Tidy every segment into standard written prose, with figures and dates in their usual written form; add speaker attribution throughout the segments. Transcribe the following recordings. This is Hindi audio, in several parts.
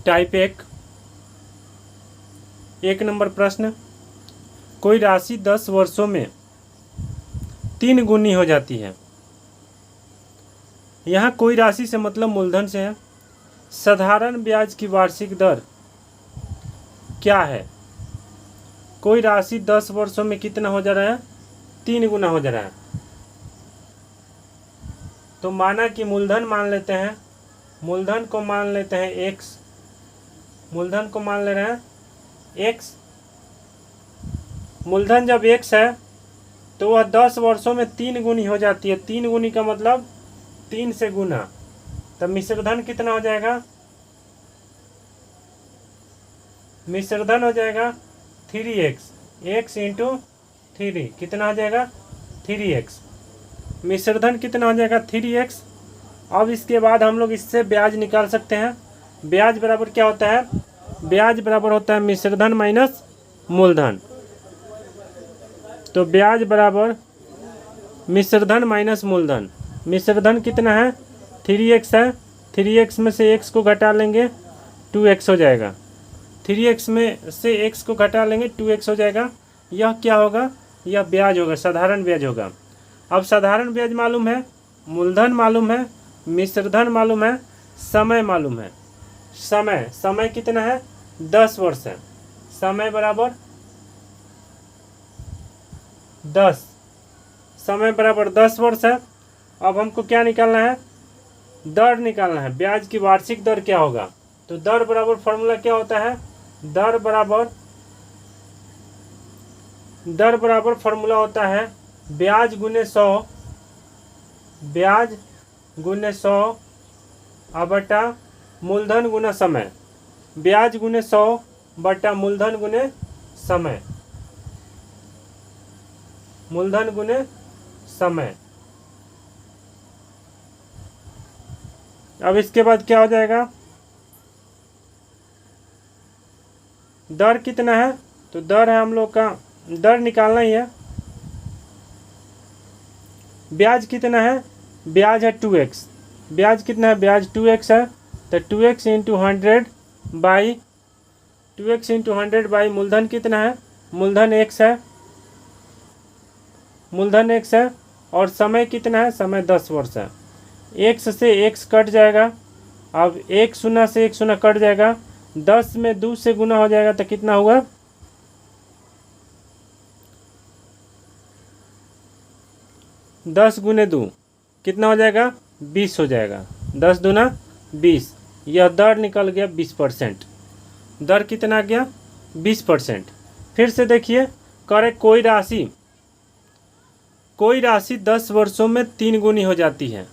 Speaker 1: टाइप 1 नंबर प्रश्न, कोई राशि 10 वर्षों में 3 गुनी हो जाती है। यहाँ कोई राशि से मतलब मूलधन से है। साधारण ब्याज की वार्षिक दर क्या है? कोई राशि 10 वर्षों में कितना हो जा रहा है? 3 गुना हो जा रहा है। तो माना कि मूलधन मान लेते हैं, मूलधन को मान लेते हैं x, मूलधन को मान ले रहे हैं x। मूलधन जब x है तो वह 10 वर्षों में 3 गुनी हो जाती है। 3 गुनी का मतलब 3 से गुना। तब मिश्रधन कितना हो जाएगा? मिश्रधन हो जाएगा 3x, x इंटू 3 कितना हो जाएगा? 3x। मिश्रधन कितना हो जाएगा? 3x। अब इसके बाद हम लोग इससे ब्याज निकाल सकते हैं। ब्याज बराबर क्या होता है? ब्याज बराबर होता है मिश्रधन माइनस मूलधन। तो ब्याज बराबर मिश्रधन माइनस मूलधन। मिश्रधन कितना है? 3x है। 3x में से x को घटा लेंगे 2x हो जाएगा। 3x में से x को घटा लेंगे 2x हो जाएगा। यह क्या होगा? यह ब्याज होगा, साधारण ब्याज होगा। अब साधारण ब्याज मालूम है, मूलधन मालूम है, मिश्रधन मालूम है, समय मालूम है। समय कितना है? 10 वर्ष है। समय बराबर 10, समय बराबर 10 वर्ष है। अब हमको क्या निकालना है? दर निकालना है। ब्याज की वार्षिक दर क्या होगा? तो दर बराबर फॉर्मूला क्या होता है? दर बराबर फॉर्मूला होता है ब्याज गुने 100, ब्याज गुने 100 बटा मूलधन गुना समय। ब्याज गुने 100 बटा मूलधन गुने समय, मूलधन गुने समय। अब इसके बाद क्या हो जाएगा? दर कितना है? तो दर है हम लोग का, दर निकालना ही है। ब्याज कितना है? ब्याज है 2x। ब्याज कितना है? ब्याज 2x है। तो 2x into 100 by 2x into 100 by मूलधन कितना है? मूलधन x है, मूलधन x है। और समय कितना है? समय 10 वर्ष है। x से x कट जाएगा। अब 1 शून्य से 1 शून्य कट जाएगा। 10 में 2 से गुना हो जाएगा तो कितना होगा? 10 गुने 2 कितना हो जाएगा? 20 हो जाएगा। 10 दूना 20। यह दर निकल गया 20%। दर कितना गया? 20%। फिर से देखिए, करे कोई राशि 10 वर्षों में 3 गुनी हो जाती है।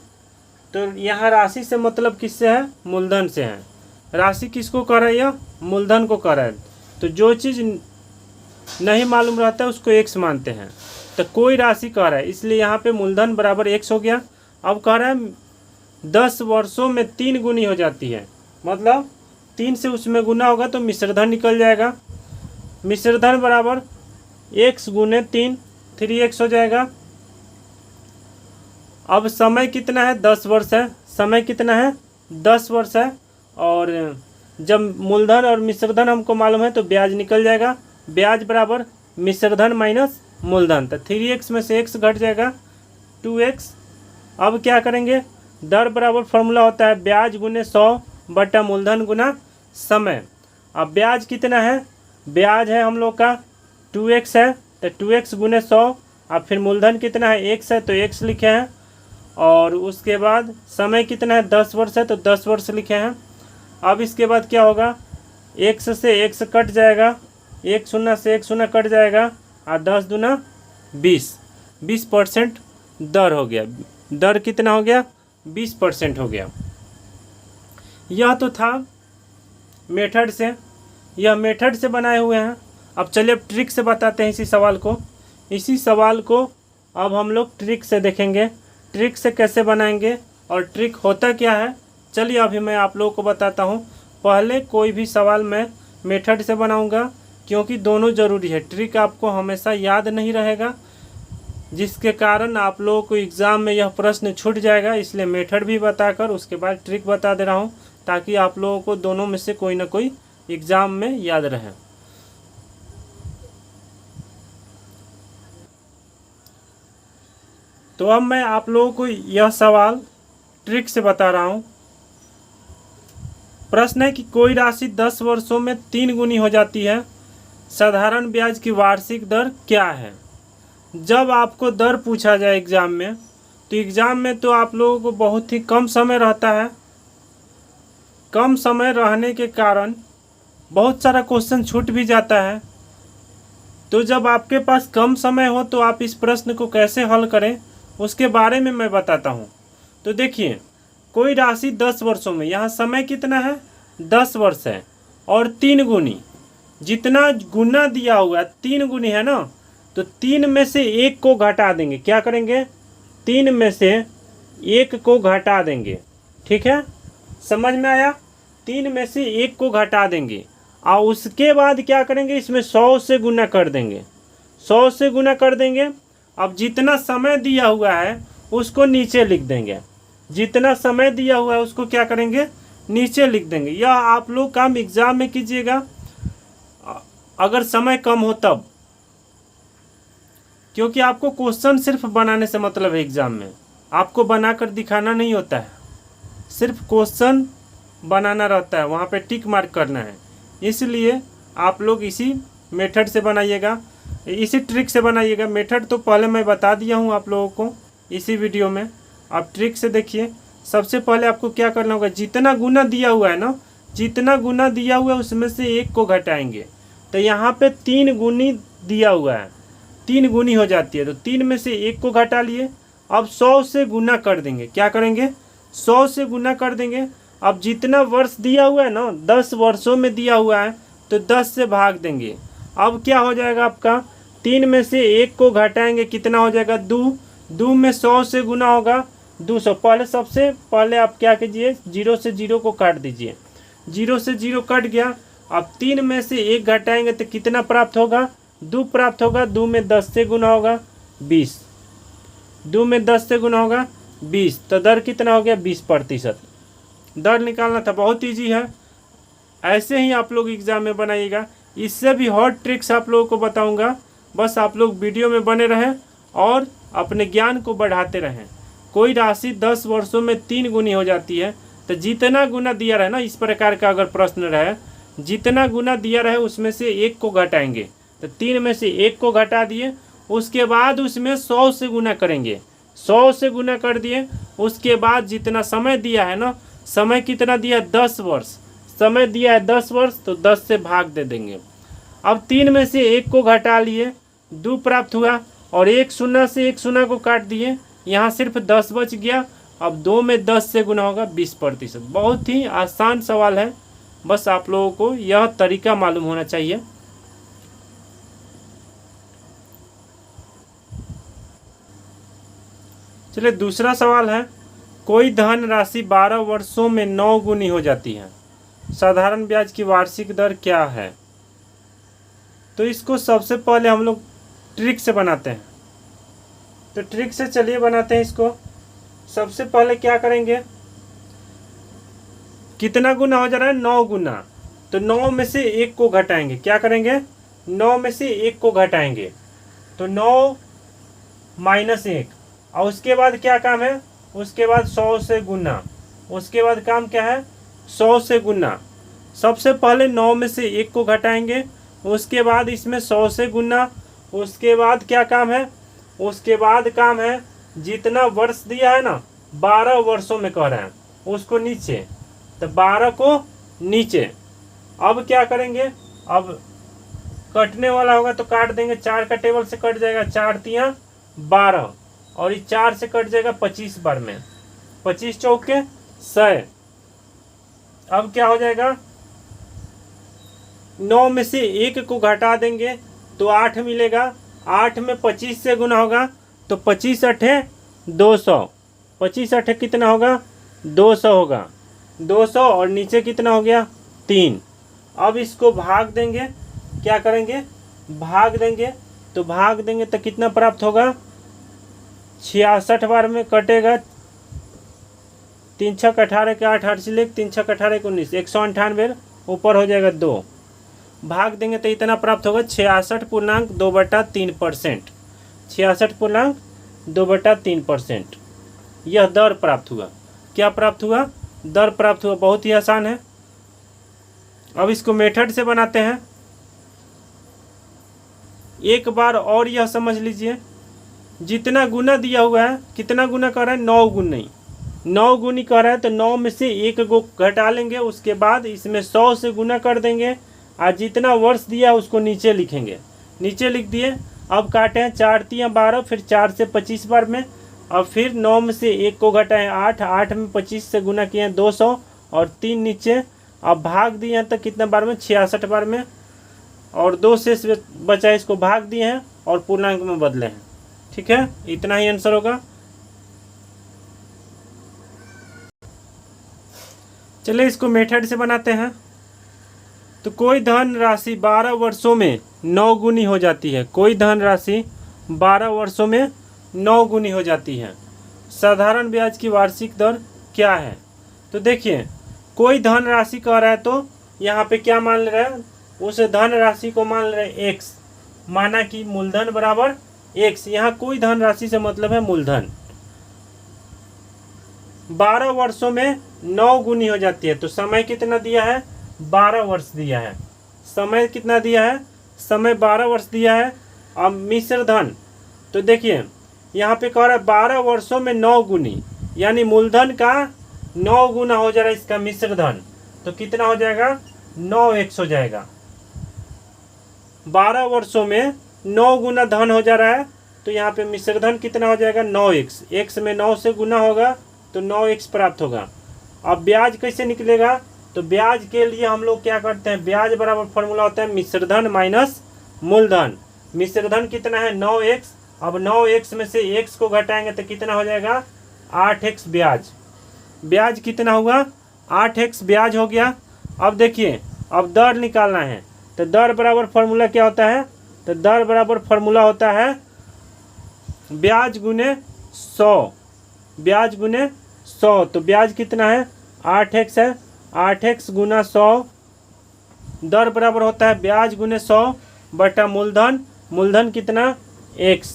Speaker 1: तो यहाँ राशि से मतलब किससे है? मूलधन से है। राशि किसको कर रहा है? यह मूलधन को कर रहा है। तो जो चीज़ नहीं मालूम रहता है उसको x मानते हैं। तो कोई राशि कह रहा है, इसलिए यहाँ पे मूलधन बराबर x हो गया। अब कह रहा है 10 वर्षों में 3 गुनी हो जाती है, मतलब 3 से उसमें गुना होगा तो मिश्रधन निकल जाएगा। मिश्रधन बराबर x गुने 3, 3x हो जाएगा। अब समय कितना है? 10 वर्ष है। समय कितना है? 10 वर्ष है। और जब मूलधन और मिश्रधन हमको मालूम है तो ब्याज निकल जाएगा। ब्याज बराबर मिश्रधन माइनस मूलधन। तो 3x में से x घट जाएगा 2x। अब क्या करेंगे? दर बराबर फॉर्मूला होता है ब्याज गुने 100 बटा मूलधन गुना समय। अब ब्याज कितना है? ब्याज है हम लोग का 2x है। तो 2x गुने 100। अब फिर मूलधन कितना है? x है तो x लिखे हैं। और उसके बाद समय कितना है? 10 वर्ष है तो 10 वर्ष लिखे हैं। अब इसके बाद क्या होगा? x से x कट जाएगा, 1 शून्य से 1 शून्य कट जाएगा। और 10 दूना 20% दर हो गया। दर कितना हो गया? 20% हो गया। यह तो था मेथड से, यह मेथड से बनाए हुए हैं। अब चलिए अब ट्रिक से बताते हैं इसी सवाल को। अब हम लोग ट्रिक से देखेंगे, ट्रिक से कैसे बनाएंगे और ट्रिक होता क्या है। चलिए अभी मैं आप लोगों को बताता हूँ। पहले कोई भी सवाल मैं मेथड से बनाऊँगा, क्योंकि दोनों ज़रूरी है। ट्रिक आपको हमेशा याद नहीं रहेगा, जिसके कारण आप लोगों को एग्ज़ाम में यह प्रश्न छूट जाएगा। इसलिए मेथड भी बताकर उसके बाद ट्रिक बता दे रहा हूँ। ताकि आप लोगों को दोनों में से कोई ना कोई एग्ज़ाम में याद रहे। तो अब मैं आप लोगों को यह सवाल ट्रिक से बता रहा हूँ। प्रश्न है कि कोई राशि 10 वर्षों में 3 गुनी हो जाती है, साधारण ब्याज की वार्षिक दर क्या है। जब आपको दर पूछा जाए एग्ज़ाम में, तो एग्ज़ाम में तो आप लोगों को बहुत ही कम समय रहता है। कम समय रहने के कारण बहुत सारा क्वेश्चन छूट भी जाता है। तो जब आपके पास कम समय हो तो आप इस प्रश्न को कैसे हल करें उसके बारे में मैं बताता हूँ। तो देखिए, कोई राशि 10 वर्षों में, यहाँ समय कितना है 10 वर्ष है, और 3 गुनी, जितना गुना दिया हुआ है 3 गुनी है ना, तो 3 में से 1 को घटा देंगे। क्या करेंगे, 3 में से 1 को घटा देंगे। ठीक है, समझ में आया। 3 में से 1 को घटा देंगे और उसके बाद क्या करेंगे, इसमें 100 से गुना कर देंगे। 100 से गुना कर देंगे। अब जितना समय दिया हुआ है उसको नीचे लिख देंगे। जितना समय दिया हुआ है उसको क्या करेंगे, नीचे लिख देंगे। यह आप लोग काम एग्जाम में कीजिएगा अगर समय कम हो तब, क्योंकि आपको क्वेश्चन सिर्फ बनाने से मतलब है। एग्जाम में आपको बनाकर दिखाना नहीं होता है, सिर्फ क्वेश्चन बनाना रहता है, वहाँ पे टिक मार्क करना है। इसलिए आप लोग इसी मेथड से बनाइएगा, इसी ट्रिक से बनाइएगा। मेथड तो पहले मैं बता दिया हूँ आप लोगों को इसी वीडियो में। आप ट्रिक से देखिए। सबसे पहले आपको क्या करना होगा, जितना गुना दिया हुआ है ना, जितना गुना दिया हुआ है उसमें से 1 को घटाएंगे। तो यहाँ पे 3 गुनी दिया हुआ है, 3 गुनी हो जाती है, तो 3 में से 1 को घटा लिए। अब 100 से गुना कर देंगे। क्या करेंगे, 100 से गुना कर देंगे। अब जितना वर्ष दिया हुआ है ना, 10 वर्षों में दिया हुआ है, तो 10 से भाग देंगे। अब क्या हो जाएगा आपका, 3 में से 1 को घटाएंगे, कितना हो जाएगा 2। 2 में 100 से गुना होगा 200। पहले सबसे पहले आप क्या कीजिए, 0 से 0 को काट दीजिए। 0 से 0 कट गया। अब 3 में से 1 घटाएंगे तो कितना प्राप्त होगा, 2 प्राप्त होगा। 2 में 10 से गुना होगा 20। 2 में 10 से गुना होगा 20, तो दर कितना हो गया 20%। दर निकालना था, बहुत ईजी है। ऐसे ही आप लोग एग्जाम में बनाइएगा। इससे भी हॉट ट्रिक्स आप लोगों को बताऊंगा, बस आप लोग वीडियो में बने रहें और अपने ज्ञान को बढ़ाते रहें। कोई राशि 10 वर्षों में 3 गुनी हो जाती है, तो जितना गुना दिया रहे ना, इस प्रकार का अगर प्रश्न रहे, जितना गुना दिया रहे उसमें से 1 को घटाएंगे। तो 3 में से 1 को घटा दिए, उसके बाद उसमें 100 से गुना करेंगे। 100 से गुना कर दिए, उसके बाद जितना समय दिया है ना, समय कितना दिया है 10 वर्ष, समय दिया है 10 वर्ष, तो 10 से भाग दे देंगे। अब 3 में से 1 को घटा लिए, 2 प्राप्त हुआ, और 1 शून्य से 1 शून्य को काट दिए, यहाँ सिर्फ 10 बच गया। अब 2 में 10 से गुना होगा 20%। बहुत ही आसान सवाल है, बस आप लोगों को यह तरीका मालूम होना चाहिए। चलिए दूसरा सवाल है, कोई धन राशि 12 वर्षों में 9 गुनी हो जाती है, साधारण ब्याज की वार्षिक दर क्या है। तो इसको सबसे पहले हम लोग ट्रिक से बनाते हैं। तो ट्रिक से चलिए बनाते हैं इसको। सबसे पहले क्या करेंगे, कितना गुना हो जा रहा है 9 गुना, तो 9 में से 1 को घटाएंगे। क्या करेंगे, 9 में से 1 को घटाएंगे, तो 9 माइनस 1। और उसके बाद क्या काम है, उसके बाद 100 से गुना। उसके बाद काम क्या है, 100 से गुना। सबसे पहले 9 में से 1 को घटाएंगे, उसके बाद इसमें 100 से गुना। उसके बाद क्या काम है, उसके बाद काम है जितना वर्ष दिया है ना, 12 वर्षों में कह रहे हैं, उसको नीचे, तो 12 को नीचे। अब क्या करेंगे, अब कटने वाला होगा तो काट देंगे। 4 का टेबल से कट जाएगा, 4 तिया 12, और ये 4 से कट जाएगा 25 बार में, 25 चौके 100। अब क्या हो जाएगा, 9 में से 1 को घटा देंगे तो 8 मिलेगा। 8 में 25 से गुना होगा, तो 25 अठे 200। 25 अठे कितना होगा 200 होगा, 200, और नीचे कितना हो गया 3। अब इसको भाग देंगे। क्या करेंगे, भाग देंगे, तो भाग देंगे तो कितना प्राप्त होगा, 66 बार में कटेगा 3 छक 18 के 8, 8 से लेकर 3 छक 18 के 19, 198 ऊपर हो जाएगा 2, भाग देंगे तो इतना प्राप्त होगा 66.2/3%। 66.2/3% यह दर प्राप्त हुआ। क्या प्राप्त हुआ? दर प्राप्त हुआ। बहुत ही आसान है। अब इसको मेथड से बनाते हैं। एक बार और यह समझ लीजिए, जितना गुना दिया हुआ है, कितना गुना कर रहा है? 9 गुनी। 9 गुनी कर रहा है तो 9 में से 1 को घटा लेंगे, उसके बाद इसमें 100 से गुना कर देंगे और जितना वर्ष दिया है उसको नीचे लिखेंगे। नीचे लिख दिए। अब काटे हैं 4 तियाँ 12, फिर 4 से 25 बार में, अब फिर 9 में से 1 को घटाएं 8, 8 में 25 से गुना किए हैं 200 और 3 नीचे। अब भाग दिए हैं तो कितने बार में? 66 बार में, और 2 से बचा इसको भाग दिए हैं और पूर्णांक में बदले हैं। ठीक है, इतना ही आंसर होगा। चलिए इसको मेथड से बनाते हैं। तो कोई धन राशि 12 वर्षों में 9 गुनी हो जाती है। कोई धन राशि 12 वर्षों में 9 गुनी हो जाती है। साधारण ब्याज की वार्षिक दर क्या है? तो देखिए, कोई धन राशि कह रहा है तो यहाँ पे क्या मान रहे हैं? उस धन राशि को मान रहे हैं x, माना कि मूलधन बराबर x। यहाँ कोई धन राशि से मतलब है मूलधन। 12 वर्षों में 9 गुनी हो जाती है। तो समय कितना दिया है? 12 वर्ष दिया है। समय कितना दिया है? समय 12 वर्ष दिया है। अब मिश्र धन, तो देखिए यहाँ पे कह रहा है 12 वर्षों में 9 गुनी, यानी मूलधन का 9 गुना हो जा रहा है इसका मिश्र धन। तो कितना हो जाएगा? 9x हो जाएगा। 12 वर्षों में 9 गुना धन हो जा रहा है, तो यहाँ पे मिश्र धन कितना हो जाएगा? 9x। x में 9 से गुना होगा तो 9x प्राप्त होगा। अब ब्याज कैसे निकलेगा? तो ब्याज के लिए हम लोग क्या करते हैं? ब्याज बराबर फॉर्मूला होता है मिश्र धन माइनस मूलधन। मिश्र धन कितना है? 9x। अब 9x में से x को घटाएंगे तो कितना हो जाएगा? 8x ब्याज। ब्याज कितना हुआ? 8x ब्याज हो गया। अब देखिए, अब दर निकालना है। तो दर बराबर फॉर्मूला क्या होता है? तो दर बराबर फॉर्मूला होता है ब्याज गुने 100। ब्याज गुने 100। तो ब्याज कितना है? 8x है। 8x गुना 100। दर बराबर होता है ब्याज गुने 100 बटा मूलधन। मूलधन कितना? x।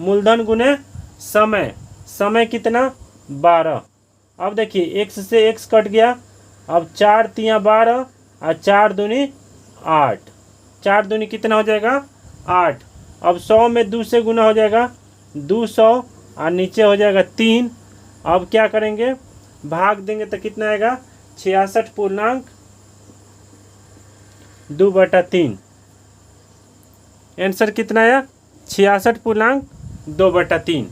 Speaker 1: मूलधन गुने समय। समय कितना? 12। अब देखिए x से x कट गया। अब 4 तियाँ 12 और 4 दूनी 8। 4 दूनी कितना हो जाएगा? 8। अब 100 में 2 से गुना हो जाएगा 200 और नीचे हो जाएगा 3। अब क्या करेंगे? भाग देंगे तो कितना आएगा? 66.2/3। आंसर कितना आया? 66.2/3।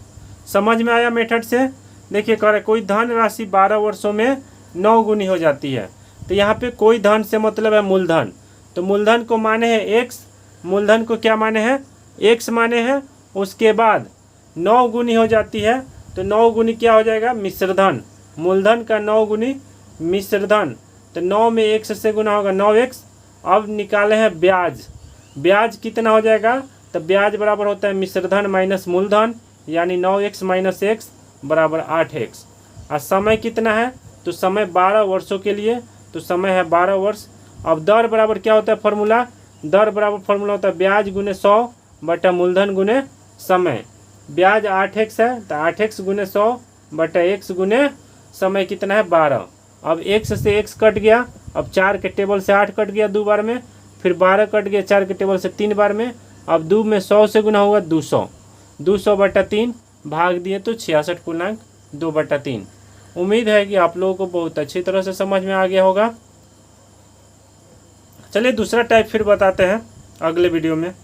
Speaker 1: समझ में आया मेथड से? देखिए कह रहे कोई धन राशि 12 वर्षों में 9 गुनी हो जाती है। तो यहाँ पे कोई धन से मतलब है मूलधन। तो मूलधन को माने हैं x। मूलधन को क्या माने हैं? x माने हैं। उसके बाद 9 गुनी हो जाती है। तो 9 गुनी क्या हो जाएगा? मिश्र धन। मूलधन का 9 गुनी मिश्र धन। तो 9 में x से गुना होगा 9x। अब निकाले हैं ब्याज। ब्याज कितना हो जाएगा? तो ब्याज बराबर होता है मिश्र धन माइनस मूलधन, यानी 9x माइनस x बराबर 8x। और समय कितना है? तो समय 12 वर्षों के लिए, तो समय है 12 वर्ष। अब दर बराबर क्या होता है फॉर्मूला? दर बराबर फॉर्मूला होता है ब्याज गुने 100 बटा मूलधन गुने समय। ब्याज 8x है तो 8x गुने 100 बटा x गुने समय कितना है? 12। अब x से x कट गया। अब 4 के टेबल से 8 कट गया 2 बार में, फिर 12 कट गया 4 के टेबल से 3 बार में। अब 2 में 100 से गुना हुआ 200। 200 बटा 3 भाग दिए तो 66.2/3। उम्मीद है कि आप लोगों को बहुत अच्छी तरह से समझ में आ गया होगा। चलिए दूसरा टाइप फिर बताते हैं अगले वीडियो में।